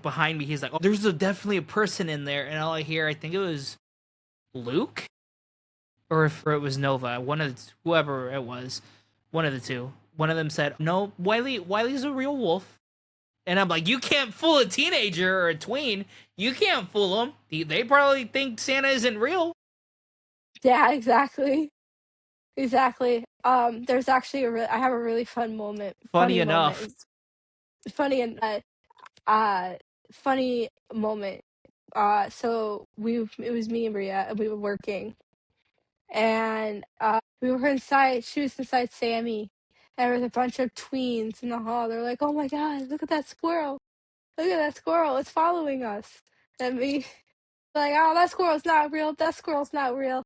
behind me, he's like, "Oh, there's definitely a person in there," and all I hear, I think it was Luke, or if it was Nova, whoever it was, one of the two. One of them said, "No, Wiley's a real wolf," and I'm like, "You can't fool a teenager or a tween. You can't fool them. They probably think Santa isn't real." Yeah, exactly. Exactly. There's actually I have a really fun moment. Funny Funny moment. enough, Funny and funny moment. So it was me and Bria, and we were working, and we were inside. She was inside Sammy, and there was a bunch of tweens in the hall. They're like, "Oh my god, look at that squirrel! Look at that squirrel! It's following us!" And me like, "Oh, that squirrel's not real. That squirrel's not real."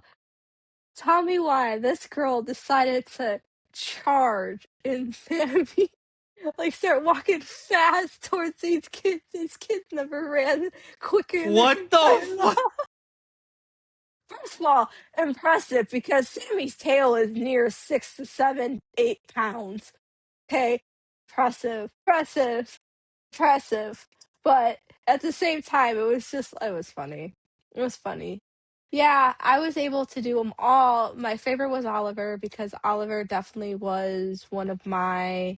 Tell me why this girl decided to charge and Sammy like start walking fast towards these kids. These kids never ran quicker in their what the entire fuck? life. First of all, impressive because Sammy's tail is near 6 to 7, 8 pounds. Okay, impressive. But at the same time, it was funny. It was funny. Yeah, I was able to do them all. My favorite was Oliver because Oliver definitely was one of my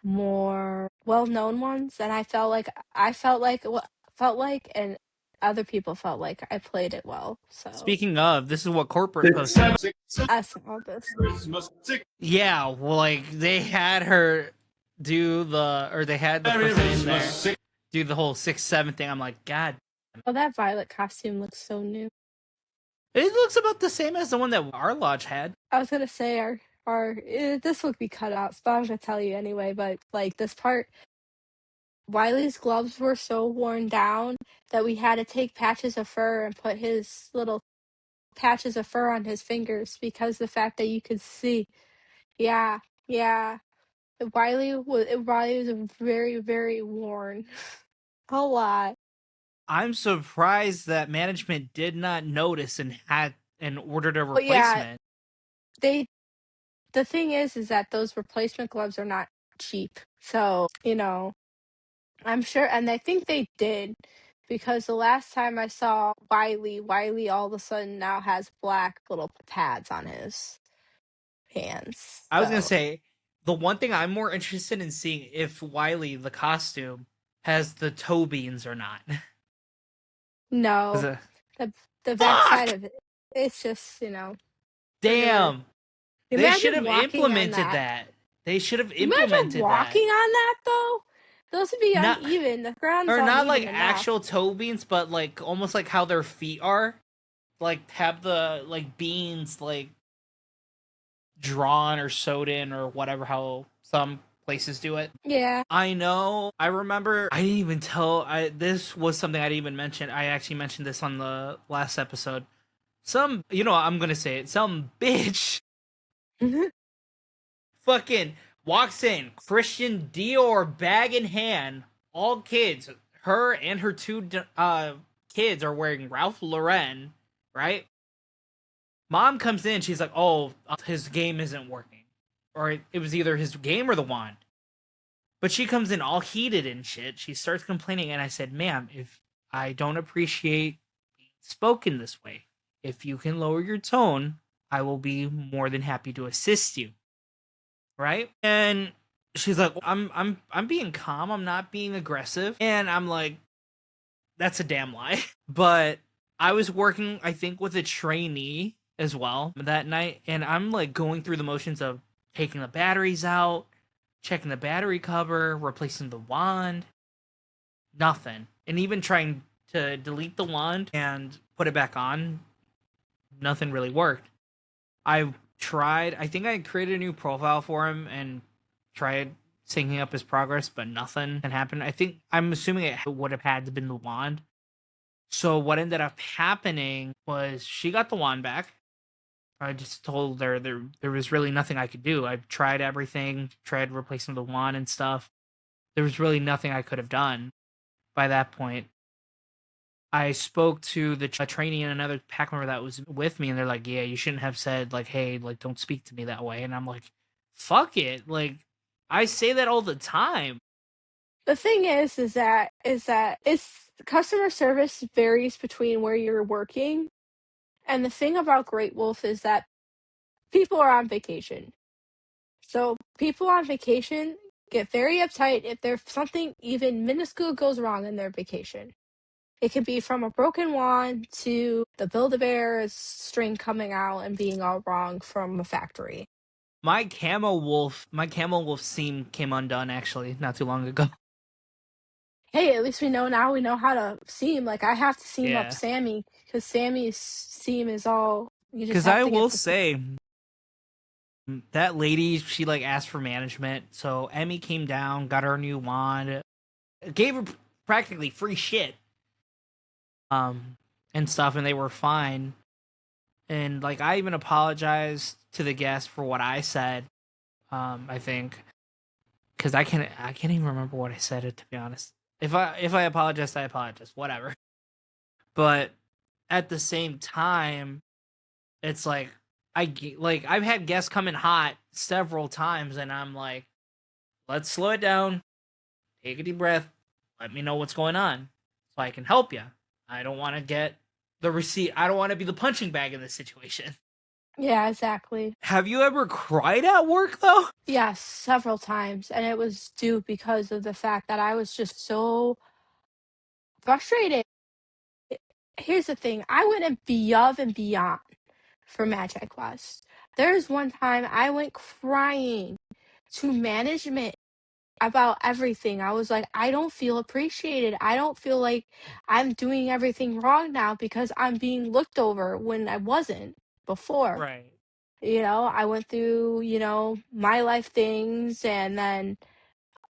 more well-known ones, and felt like, and other people felt like I played it well. So Speaking of, this is what corporate posted. I saw this. Yeah, well, like they had her they had the person in there do the whole 6-7 thing. I'm like, God, Oh, that violet costume looks so new. it looks about the same as the one that our lodge had. I was gonna say this would be cutouts, but I was gonna tell you anyway. But like this part, Wiley's gloves were so worn down that we had to take patches of fur and put his little patches of fur on his fingers because the fact that you could see. Yeah, yeah. Wiley was very, very worn. A lot. I'm surprised that management did not notice and ordered a But yeah, replacement. the thing is that those replacement gloves are not cheap. So, I'm sure, and I think they did because the last time I saw Wiley all of a sudden now has black little pads on his hands. I was gonna So say the one thing I'm more interested in seeing if Wiley the costume has the toe beans or not. no, the back side Fuck! of it, it's just Damn. They should have walking on implemented that. They should have Imagine implemented walking that. on that though. Those would be Not uneven. The ground's or not uneven like enough. actual toe beans, but like almost like how their feet are. Like have the like beans like drawn or sewed in or whatever how some places do it. Yeah. I know. I remember I didn't even tell this was something I didn't even mention. I actually mentioned this on the last episode. I'm gonna say it, some bitch fucking walks in, Christian Dior bag in hand, all kids. Her and her two kids are wearing Ralph Lauren, right? Mom comes in, she's like, "Oh, his game isn't working," or it was either his game or the wand. But she comes in all heated and shit. She starts complaining, and I said, "Ma'am, if I don't appreciate being spoken this way, if you can lower your tone, I will be more than happy to assist you." Right? And she's like, I'm being calm, I'm not being aggressive. And I'm like, that's a damn lie. But I was working, I think, with a trainee as well that night, and I'm like going through the motions of taking the batteries out, checking the battery cover, replacing the wand. Nothing. And even trying to delete the wand and put it back on, nothing really worked. I think I created a new profile for him and tried syncing up his progress, but nothing can happen. I'm assuming it would have had to been the wand. So what ended up happening was she got the wand back. I just told her there was really nothing I could do. I tried everything, tried replacing the wand and stuff. There was really nothing I could have done by that point. I spoke to the trainee and another pack member that was with me, and they're like, yeah, you shouldn't have said, like, hey, like, don't speak to me that way. And I'm like, fuck it. Like, I say that all the time. The thing is that it's customer service varies between where you're working. And the thing about Great Wolf is that people are on vacation. So people on vacation get very uptight if there's something even minuscule goes wrong in their vacation. It could be from a broken wand to the Build-A-Bear's string coming out and being all wrong from a factory. My camel wolf seam came undone actually not too long ago. Hey, at least we know now. We know how to seam. Like, I have to seam up Yeah. Sammy because Sammy's seam is all. You just Because have I to get will the say that lady, she like asked for management. So Emmy came down, got her a new wand, gave her practically free shit, and stuff, and they were fine. And like I even apologized to the guest for what I said. I think because I can't even remember what I said. It, to be honest, if I apologize, I apologize. Whatever. But at the same time, it's like I've had guests come in hot several times, and I'm like, let's slow it down, take a deep breath, let me know what's going on, so I can help you. I don't want to get the receipt. I don't want to be the punching bag in this situation. Yeah, exactly. Have you ever cried at work though? Yes, several times, and it was due because of the fact that I was just so frustrated. Here's the thing, I went above and beyond for Magic Quest. There's one time I went crying to management about everything. I was like, I don't feel appreciated. I don't feel like I'm doing everything wrong now because I'm being looked over when I wasn't before. Right. I went through, my life things, and then,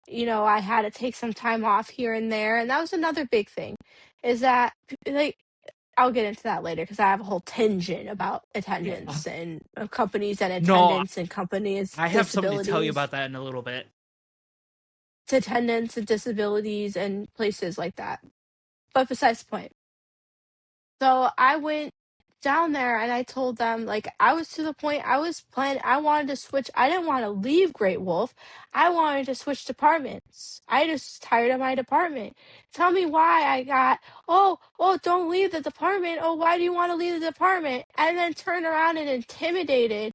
I had to take some time off here and there. And that was another big thing is that, like, I'll get into that later because I have a whole tangent about Yeah. attendance and companies and No, attendance and companies I have something to tell you disabilities. about that in a little bit. Attendance and disabilities and places like that. But besides the point. So I went down there and I told them, like, I was to the point I wanted to switch. I didn't want to leave Great Wolf. I wanted to switch departments. I just tired of my department. Tell me why I got, oh, don't leave the department. Oh, why do you want to leave the department? And then turn around and intimidated,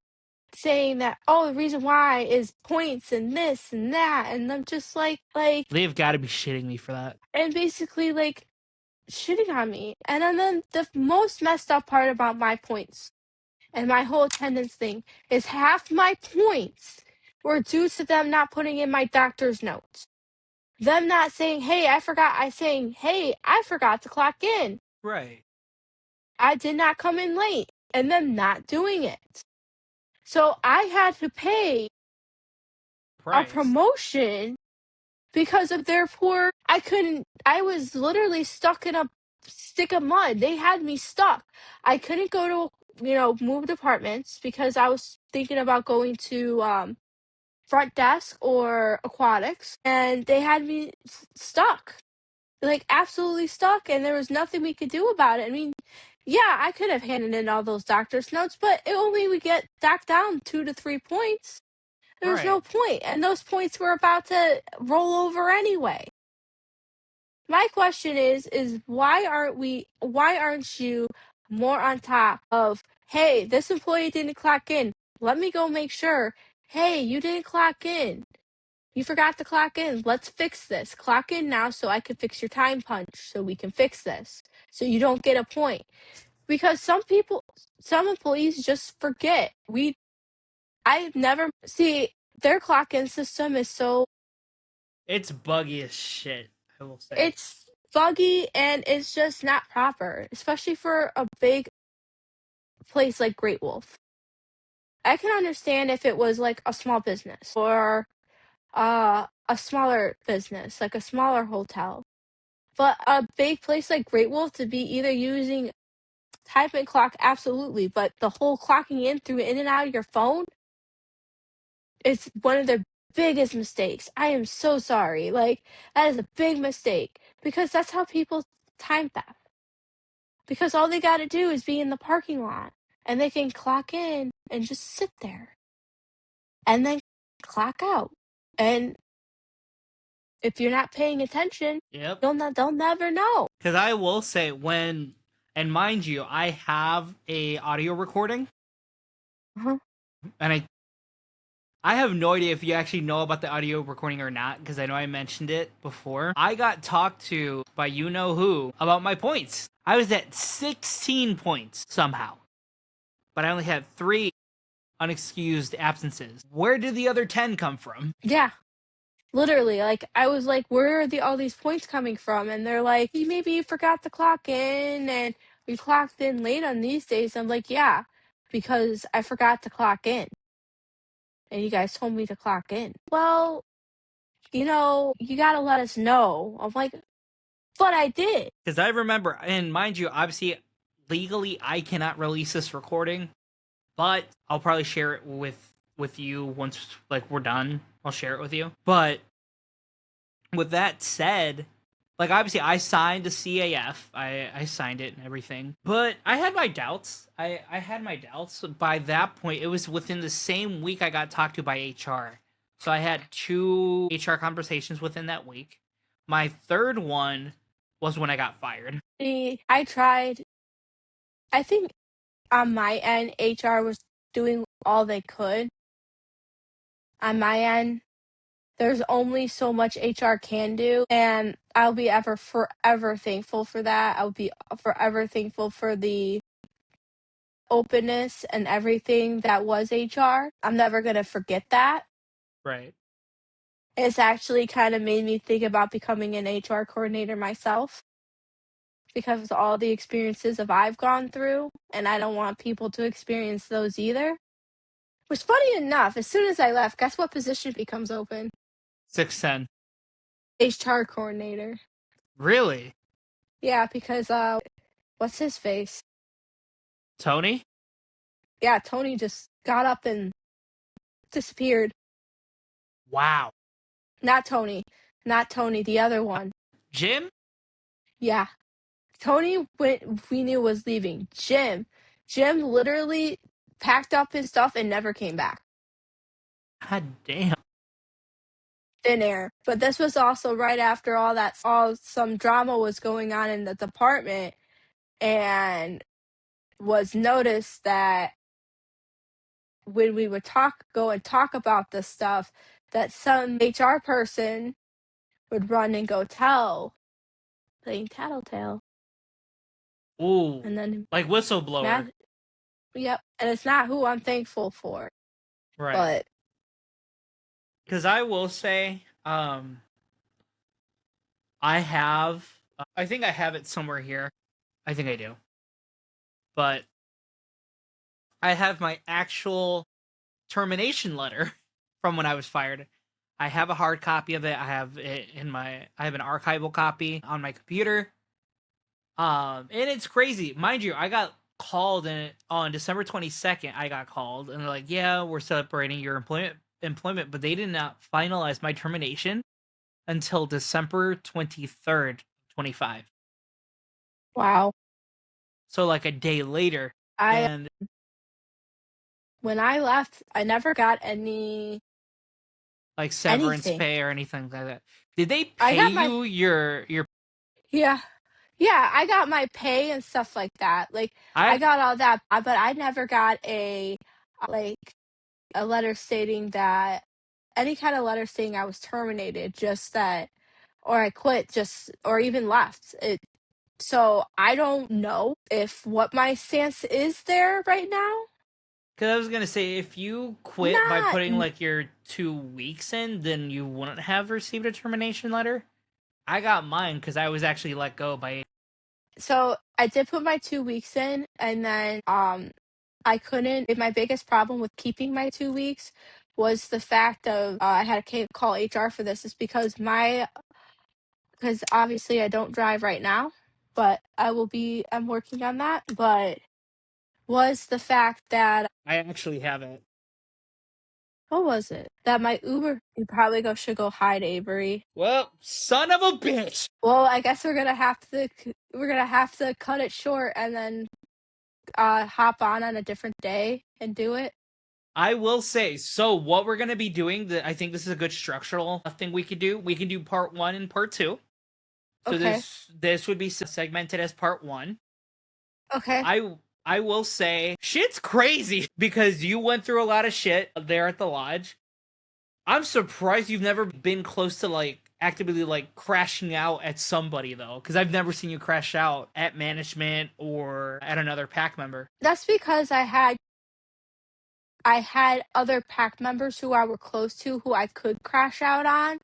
saying that, oh, the reason why is points and this and that. And I'm just like, They've got to be shitting me for that. and basically, like, shitting on me. And then the most messed up part about my points and my whole attendance thing is half my points were due to them not putting in my doctor's notes. Them not saying, hey, I forgot. Hey, I forgot to clock in. Right. I did not come in late. And them not doing it. So I had to pay a promotion because of their poor. I was literally stuck in a stick of mud. They had me stuck. I couldn't go to, move departments because I was thinking about going to front desk or aquatics, and they had me stuck, like absolutely stuck, and there was nothing we could do about it. I mean, yeah, I could have handed in all those doctor's notes, but it only would get docked down 2 to 3 points. There was no point, and those points were about to roll over anyway. My question is why aren't you more on top of, hey, this employee didn't clock in. Let me go make sure. Hey, you didn't clock in. You forgot to clock in. Let's fix this. Clock in now so I can fix your time punch so we can fix this. So you don't get a point. Because some employees just forget. Their clock in system is so. It's buggy as shit, I will say. It's buggy and it's just not proper, especially for a big place like Great Wolf. I can understand if it was like a small business or a smaller business, like a smaller hotel. But a big place like Great Wolf to be either using type and clock, absolutely, but the whole clocking in and out of your phone is one of their biggest mistakes. I am so sorry. Like, that is a big mistake because that's how people time theft. Because all they got to do is be in the parking lot and they can clock in and just sit there and then clock out. And if you're not paying attention, Yep. they'll never know. Because I will say and mind you, I have a audio recording, Uh-huh. and I have no idea if you actually know about the audio recording or not, because I know I mentioned it before. I got talked to by you know who about my points. I was at 16 points somehow, but I only had 3 unexcused absences. Where did the other 10 come from? Yeah. Literally, like, I was like, "Where are all these points coming from?" And they're like, Maybe you forgot to clock in and we clocked in late on these days." I'm like, "Yeah, because I forgot to clock in and you guys told me to clock in." "Well, you gotta let us know." I'm like, "But I did." Because I remember, and mind you, obviously, legally, I cannot release this recording, but I'll probably share it with you once like we're done. I'll share it with you. But with that said, like obviously I signed the CAF. I signed it and everything. But I had my doubts. I had my doubts. By that point, it was within the same week I got talked to by HR. So I had 2 HR conversations within that week. My third one was when I got fired. I tried. I think on my end, HR was doing all they could. On my end, there's only so much HR can do, and I'll be forever thankful for that. I'll be forever thankful for the openness and everything that was HR. I'm never gonna forget that. Right. It's actually kind of made me think about becoming an HR coordinator myself because of all the experiences that I've gone through, and I don't want people to experience those either. Which, funny enough, as soon as I left, guess what position becomes open? 610. HR coordinator. Really? Yeah, because what's his face? Tony? Yeah, Tony just got up and disappeared. Wow. Not Tony. Not Tony, the other one. Jim? Yeah. Tony, we knew was leaving. Jim literally packed up his stuff and never came back. God damn. Thin air. But this was also right after some drama was going on in the department, and was noticed that when we would go and talk about this stuff, that some HR person would run and go tell, playing tattletale. Ooh. And then Like whistleblower. yep, and it's not who I'm thankful for. Right. But because I will say, I think I have it somewhere here. I think I do. But I have my actual termination letter from when I was fired. I have a hard copy of it. I have an archival copy on my computer. And it's crazy. Mind you, I got called on December 22nd. I got called and they're like, "Yeah, we're separating your employment," but they did not finalize my termination until December 23rd, 25. wow. So like a day later. And When I left, I never got any like severance anything. pay or anything like that. Did they I pay got my you your Yeah. Yeah, I got my pay and stuff like that. Like, I got all that, but I never got like, a letter stating that any kind of letter saying I was terminated, just that, or I quit, or even left. So I don't know if what my stance is there right now. Because I was gonna say, if you quit by Not putting like your 2 weeks in, then you wouldn't have received a termination letter. I got mine because I was actually let go by. So I did put my 2 weeks in, and then I couldn't. My biggest problem with keeping my 2 weeks was the fact of I had to call HR for this is because obviously I don't drive right now, but I'm working on that, but was the fact that I actually haven't. what was it? That my Uber you probably should go hide Avery. Well, son of a bitch. Well, I guess we're gonna have to cut it short and then hop on a different day and do it. I will say, so what we're going to be doing, I think this is a good structural thing we could do. We can do part 1 and part 2. So Okay. this would be segmented as part 1. Okay. I will say, shit's crazy because you went through a lot of shit there at the lodge. I'm surprised you've never been close to, like, actively, like, crashing out at somebody, though. Because I've never seen you crash out at management or at another pack member. That's because I had other pack members who I were close to who I could crash out on,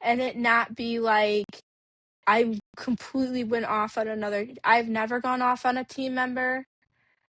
and it not be like I completely went off on another. I've never gone off on a team member.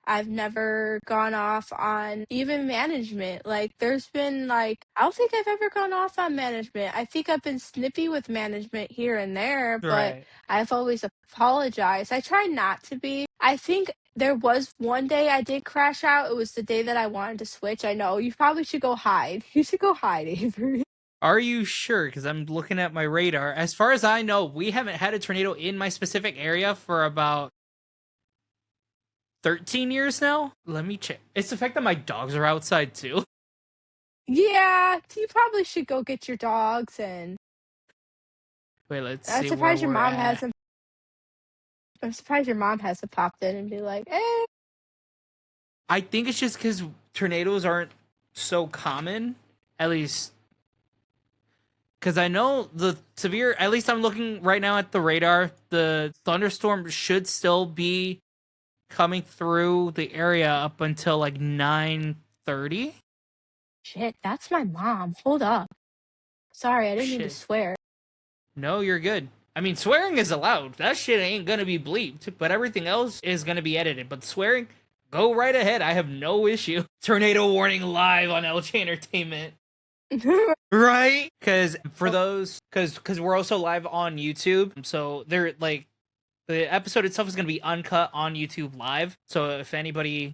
I've never gone off on even management. Like, there's been, like, I don't think I've ever gone off on management. I think I've been snippy with management here and there, but Right. I've always apologized. I try not to be. I think there was one day I did crash out. It was the day that I wanted to switch. I know. You probably should go hide. You should go hide, Avery. Are you sure? Because I'm looking at my radar. As far as I know, we haven't had a tornado in my specific area for about 13 years now. Let me check. It's the fact that my dogs are outside too. Yeah, you probably should go get your dogs and Wait, let's I'm see where surprised your we're mom at. hasn't I'm surprised your mom hasn't popped in and be like, "Eh." I think it's just because tornadoes aren't so common. At least, because I know the severe. At least I'm looking right now at the radar. The thunderstorm should still be coming through the area up until like 9:30. Shit, that's my mom. Hold up. Sorry, I didn't mean to Shit. swear. No, you're good. I mean, swearing is allowed. That shit ain't gonna be bleeped, but everything else is gonna be edited. But swearing, go right ahead. I have no issue. Tornado warning live on LJ Entertainment. Right? Because for those, because we're also live on YouTube, so they're like the episode itself is gonna be uncut on YouTube live. So if anybody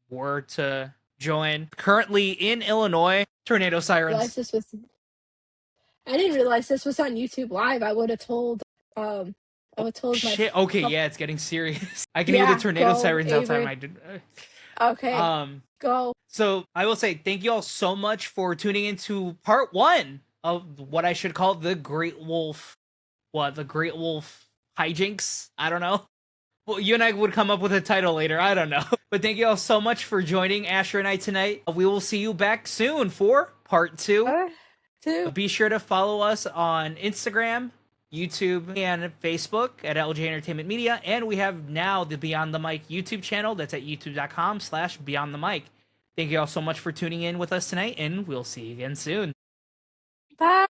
were to join, currently in Illinois, tornado sirens. I didn't realize this was on YouTube Live. I would have told Shit. Okay, yeah, it's getting serious. I can hear Yeah, the tornado go, sirens outside Avery. my. Okay, go. So I will say thank you all so much for tuning into part 1 of what I should call the Great Wolf. What, the Great Wolf hijinks? I don't know. Well, you and I would come up with a title later. I don't know. But thank you all so much for joining Asher and I tonight. We will see you back soon for part 2. Be sure to follow us on Instagram, YouTube, and Facebook at LJ Entertainment Media. And we have now the Beyond the Mic YouTube channel. That's at youtube.com/Beyond the Mic. Thank you all so much for tuning in with us tonight, and we'll see you again soon. Bye.